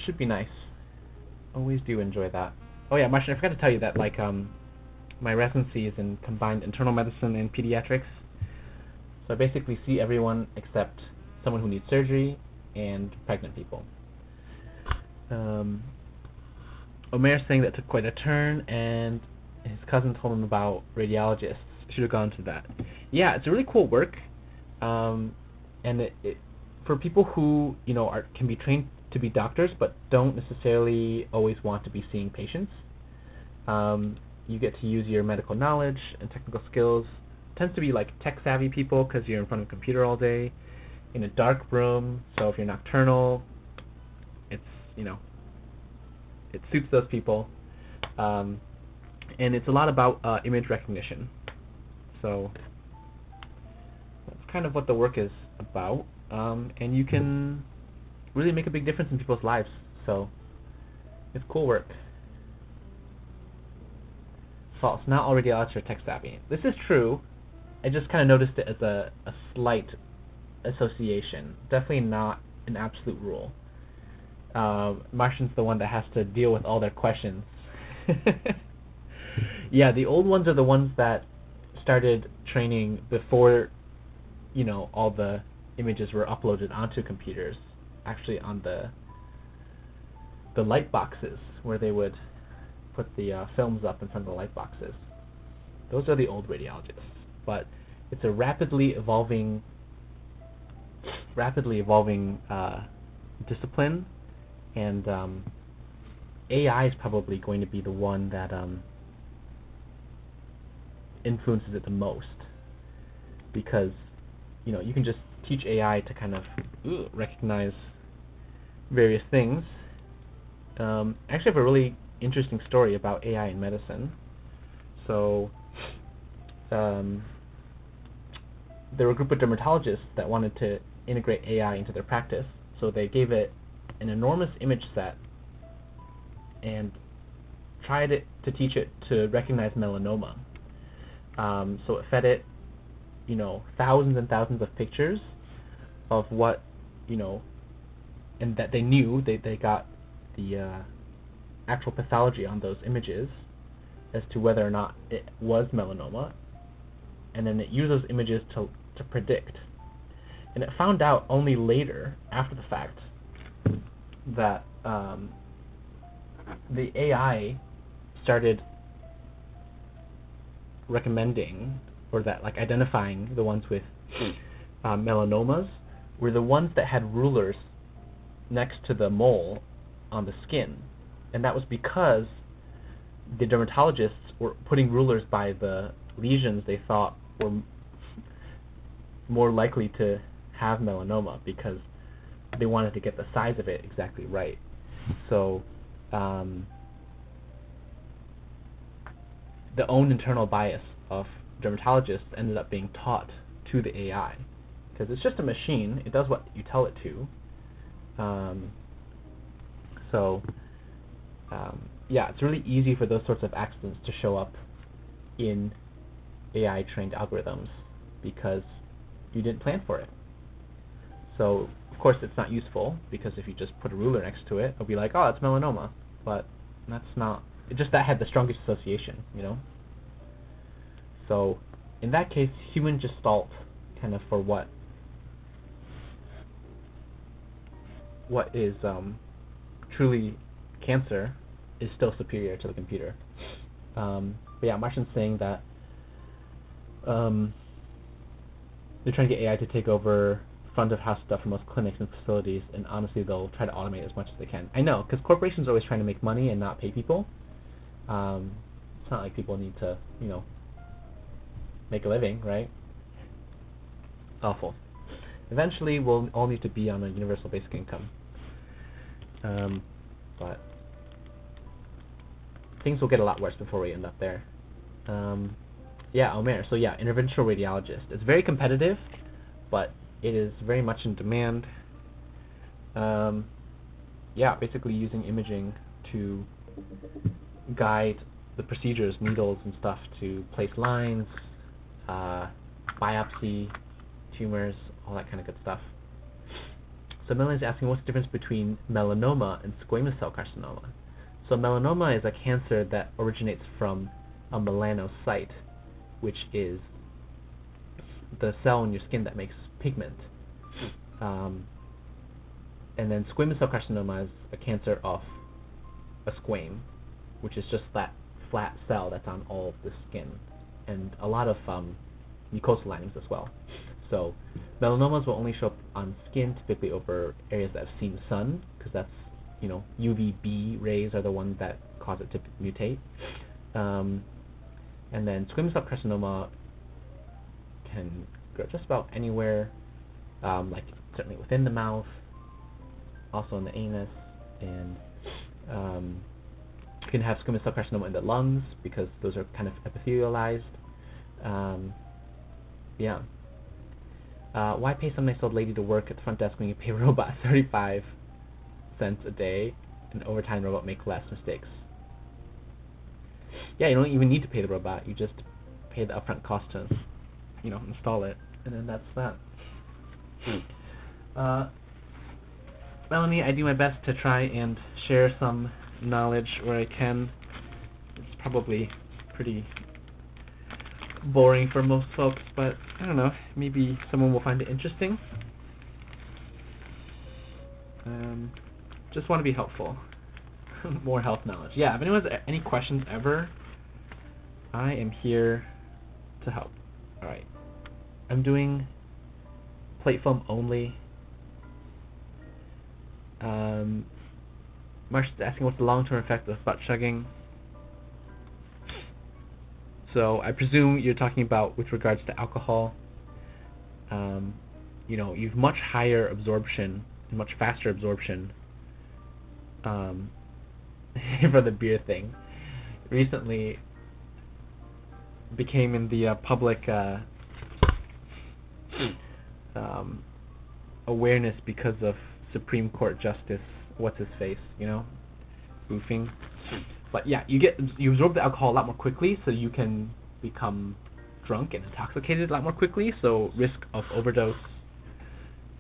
Should be nice. Always do enjoy that. Oh yeah, Martian, I forgot to tell you that my residency is in combined internal medicine and pediatrics. So I basically see everyone except someone who needs surgery and pregnant people. Omer's saying that took quite a turn, and his cousin told him about radiologists. Should have gone to that. Yeah, it's a really cool work, and it for people who can be trained to be doctors but don't necessarily always want to be seeing patients. You get to use your medical knowledge and technical skills. It tends to be like tech savvy people because you're in front of a computer all day in a dark room. So if you're nocturnal, it's it suits those people. And it's a lot about image recognition. So that's kind of what the work is about. And you can really make a big difference in people's lives. So it's cool work. False. Not all radiologists are tech savvy. This is true. I just kind of noticed it as a slight association. Definitely not an absolute rule. Martian's the one that has to deal with all their questions. Yeah, the old ones are the ones that started training before, all the images were uploaded onto computers. Actually, on the light boxes where they would put the films up in front of the light boxes. Those are the old radiologists. But it's a rapidly evolving discipline, and AI is probably going to be the one that influences it the most, because you can just teach AI to kind of recognize various things. Actually, I have a really interesting story about AI in medicine. So there were a group of dermatologists that wanted to integrate AI into their practice, so they gave it an enormous image set and tried to teach it to recognize melanoma. So it fed it, thousands and thousands of pictures of what, and that they knew. They got the actual pathology on those images as to whether or not it was melanoma, and then it used those images to predict. And it found out only later, after the fact, that the AI started recommending, or that identifying the ones with melanomas were the ones that had rulers next to the mole on the skin. And that was because the dermatologists were putting rulers by the lesions they thought were more likely to have melanoma, because they wanted to get the size of it exactly right. So the own internal bias of dermatologists ended up being taught to the AI, because it's just a machine. It does what you tell it to. Yeah, it's really easy for those sorts of accidents to show up in AI-trained algorithms because you didn't plan for it. So, of course, it's not useful, because if you just put a ruler next to it, it'll be like, oh, it's melanoma. But that's not... It just that had the strongest association, So, in that case, human gestalt, kind of for what is truly cancer, is still superior to the computer. But yeah, Martian's saying that they're trying to get AI to take over front of house stuff for most clinics and facilities, and honestly, they'll try to automate as much as they can. I know, because corporations are always trying to make money and not pay people. It's not like people need to, make a living, right? Awful. Eventually, we'll all need to be on a universal basic income. But things will get a lot worse before we end up there. Yeah, Omer. So yeah, interventional radiologist. It's very competitive, but it is very much in demand. Yeah, basically using imaging to guide the procedures, needles and stuff, to place lines, biopsy, tumors, all that kind of good stuff. So Melanie's asking what's the difference between melanoma and squamous cell carcinoma. So melanoma is a cancer that originates from a melanocyte, which is the cell in your skin that makes pigment. And then squamous cell carcinoma is a cancer of a squame, which is just that flat cell that's on all of the skin, and a lot of mucosal linings as well. So melanomas will only show up on skin, typically over areas that have seen sun, because that's, UVB rays are the ones that cause it to mutate. And then squamous cell carcinoma can go just about anywhere, like certainly within the mouth, also in the anus, and you can have squamous cell carcinoma in the lungs because those are kind of epithelialized. Why pay some nice old lady to work at the front desk when you pay a robot 35 cents a day, and overtime robot make less mistakes? Yeah, you don't even need to pay the robot. You just pay the upfront cost to, install it, and then that's that. Melanie, I do my best to try and share some knowledge where I can. It's probably pretty boring for most folks, but I don't know, maybe someone will find it interesting. Just want to be helpful. More health knowledge. Yeah, if anyone has any questions ever, I am here to help. Alright. I'm doing plate foam only. Marcia's asking what's the long-term effect of butt chugging. So I presume you're talking about with regards to alcohol. You've much higher absorption and much faster absorption for the beer thing. Recently became in the public awareness because of Supreme Court Justice what's-his-face, boofing. But yeah, you absorb the alcohol a lot more quickly, so you can become drunk and intoxicated a lot more quickly, so risk of overdose,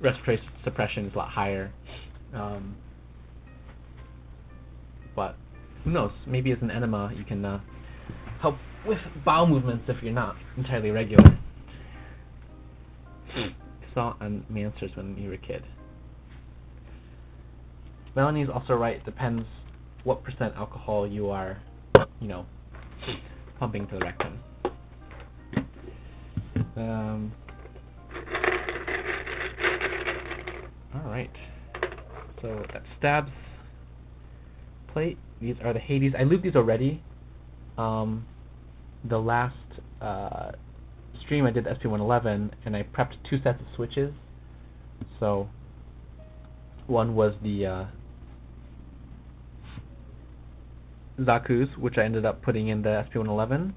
respiratory suppression is a lot higher. But who knows, maybe as an enema you can help with bowel movements if you're not entirely regular. Saw on Mansers when you were a kid. Melanie's also right, it depends what % alcohol you are, pumping to the rectum. Alright, so that stabs plate. These are the Hades. I lubed these already. The last stream I did the SP111, and I prepped 2 sets of switches. So one was the Zaku's, which I ended up putting in the SP111,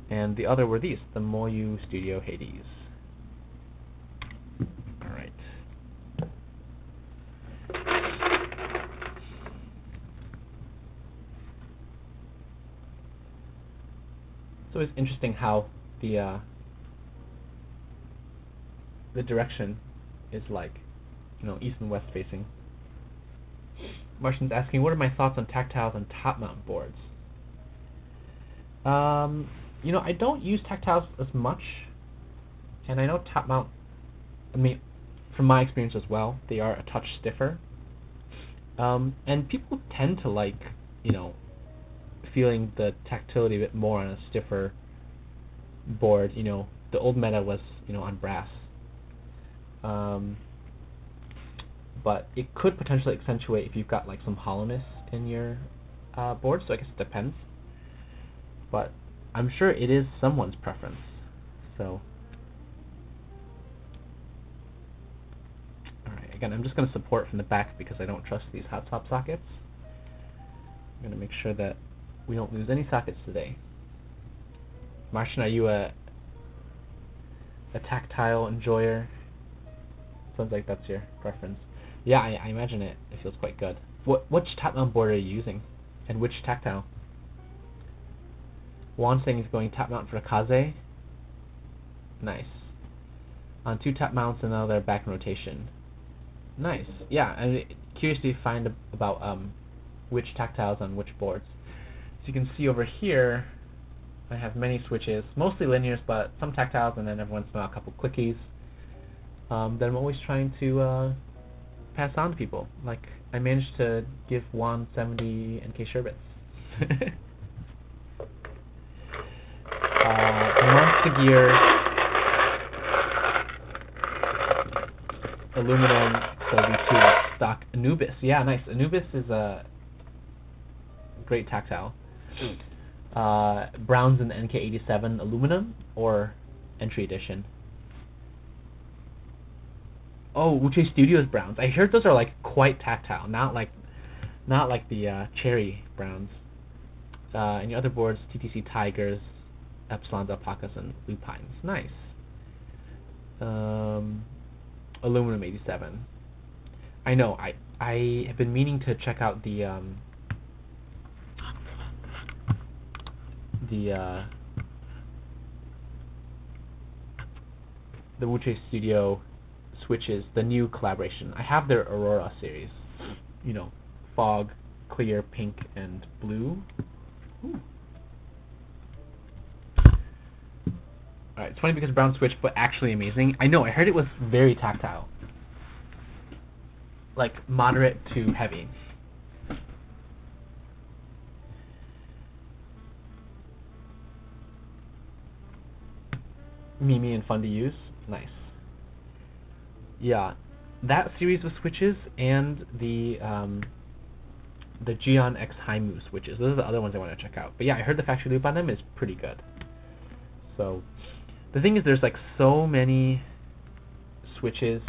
and the other were these, the Moyu Studio Hades. Alright. So it's interesting how the direction is like, east and west facing. Martian's asking, what are my thoughts on tactiles and top mount boards? I don't use tactiles as much, and I know top mount, from my experience as well, they are a touch stiffer. And people tend to like, feeling the tactility a bit more on a stiffer board. The old meta was, on brass. But it could potentially accentuate if you've got like some hollowness in your board, so I guess it depends. But I'm sure it is someone's preference. So, alright, again, I'm just going to support from the back because I don't trust these hot swap sockets. I'm going to make sure that we don't lose any sockets today. Martian, are you a tactile enjoyer? Sounds like that's your preference. Yeah, I imagine it feels quite good. Which top mount board are you using? And which tactile? Juan saying he's going top mount for a Kaze. Nice. On 2 top mounts and now they're back in rotation. Nice. Yeah, I'm curious to find about which tactiles on which boards. So you can see over here, I have many switches, mostly linears, but some tactiles, and then every once in a while a couple clickies. That I'm always trying to pass on to people. Like, I managed to give Juan 70 NK sherbets. Monster Gear, aluminum, so V2 stock. Anubis, yeah, nice. Anubis is a great tactile. Browns in the NK87 aluminum or entry edition. Oh, Wuche Studios browns. I heard those are like quite tactile, not like the cherry browns. And your other boards, TTC Tigers, Epsilons, Alpacas, and Lupines. Nice. Aluminum 87. I know. I have been meaning to check out the Wuche Studio switches, the new collaboration. I have their Aurora series. You know, fog, clear, pink, and blue. Ooh. Alright, it's funny because brown switch, but actually amazing. I know, I heard it was very tactile. Like, moderate to heavy. Mimi and fun to use. Nice. Yeah, that series of switches and the Geon X Haimu switches. Those are the other ones I want to check out. But yeah, I heard the factory loop on them is pretty good. So the thing is, there's like so many switches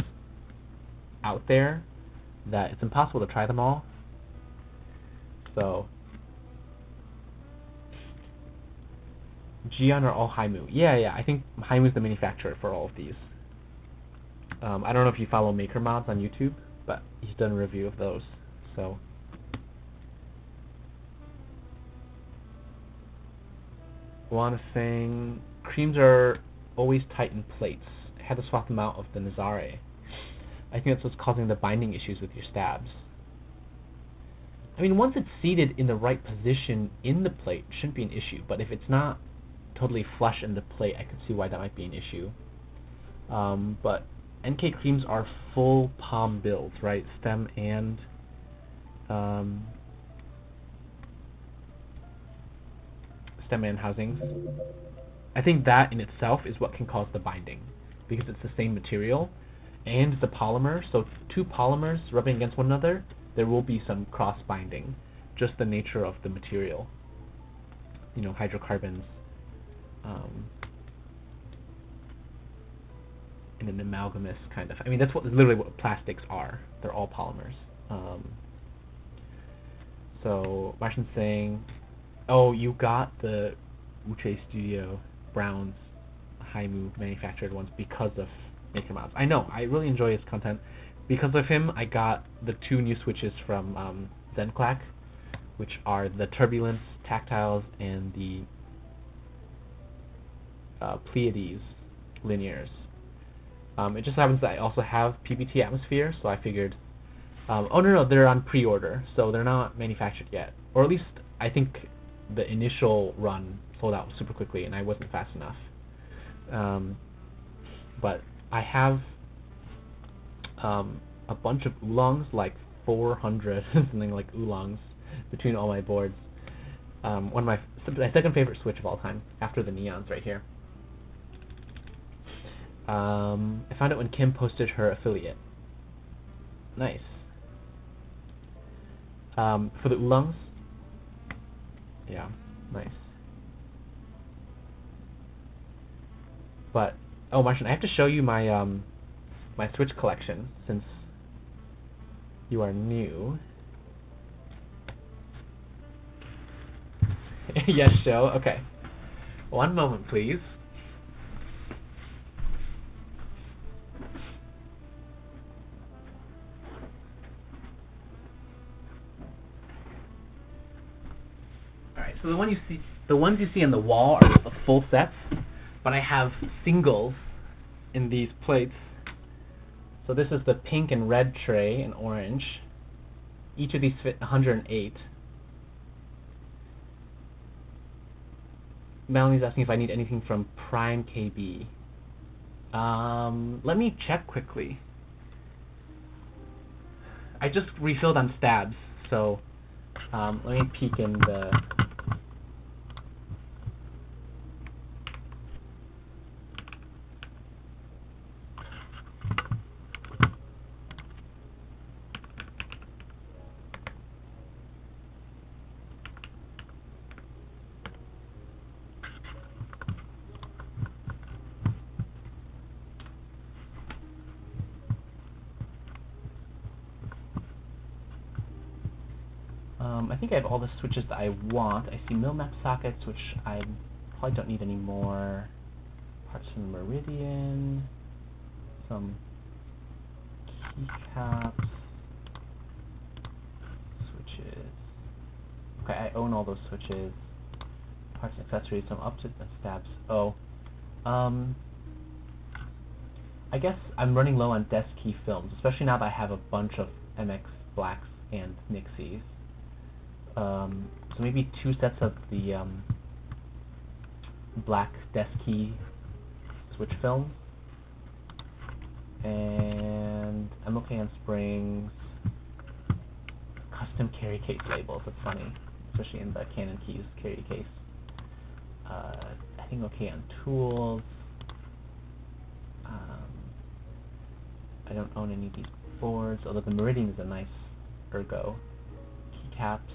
out there that it's impossible to try them all. So Geon are all Haimu. Yeah, I think Haimu's the manufacturer for all of these. I don't know if you follow Maker Mods on YouTube, but he's done a review of those. So Juan is saying creams are always tight in plates. I had to swap them out of the Nazare. I think that's what's causing the binding issues with your stabs. I mean, once it's seated in the right position in the plate, it shouldn't be an issue. But if it's not totally flush in the plate, I can see why that might be an issue. But NK creams are full palm builds, right? Stem and housings. I think that in itself is what can cause the binding, because it's the same material and it's a polymer. So two polymers rubbing against one another, there will be some cross binding, just the nature of the material. You know, hydrocarbons. In an amalgamous kind of. I mean, that's literally what plastics are. They're all polymers. So Martian's saying, oh, you got the Wuche Studio Browns Haimu manufactured ones because of Maker Mods. I know. I really enjoy his content. Because of him, I got the two new switches from Zenclack, which are the Turbulence Tactiles and the Pleiades linears. It just happens that I also have PBT Atmosphere, so I figured, oh no, they're on pre-order, so they're not manufactured yet. Or at least, I think the initial run sold out super quickly, and I wasn't fast enough. But I have a bunch of oolongs, like 400, something like oolongs, between all my boards. One of my second favorite switch of all time, after the neons right here. I found it when Kim posted her affiliate. Nice. For the oolongs? Yeah, nice. But, oh Martian, I have to show you my my Switch collection, since you are new. Yes, show? Okay. One moment, please. Alright, so the ones you see on the wall are the full sets, but I have singles in these plates So this is the pink and red tray and orange. Each of these fit 108. Melanie's asking if I need anything from Prime KB. Let me check quickly. I just refilled on stabs, so let me peek in the... I think I have all the switches that I want. I see mil-map sockets, which I probably don't need anymore. Parts from the Meridian. Some keycaps. Switches. Okay, I own all those switches. Parts and accessories. So I'm up to stabs. Oh. I guess I'm running low on desk key films, especially now that I have a bunch of MX Blacks and Nixies. So maybe 2 sets of the black desk key switch film, and I'm okay on springs. Custom carry case labels, that's funny, especially in the Canon Keys carry case. I think okay on tools. I don't own any of these boards, although the Meridian is a nice ergo. Keycaps.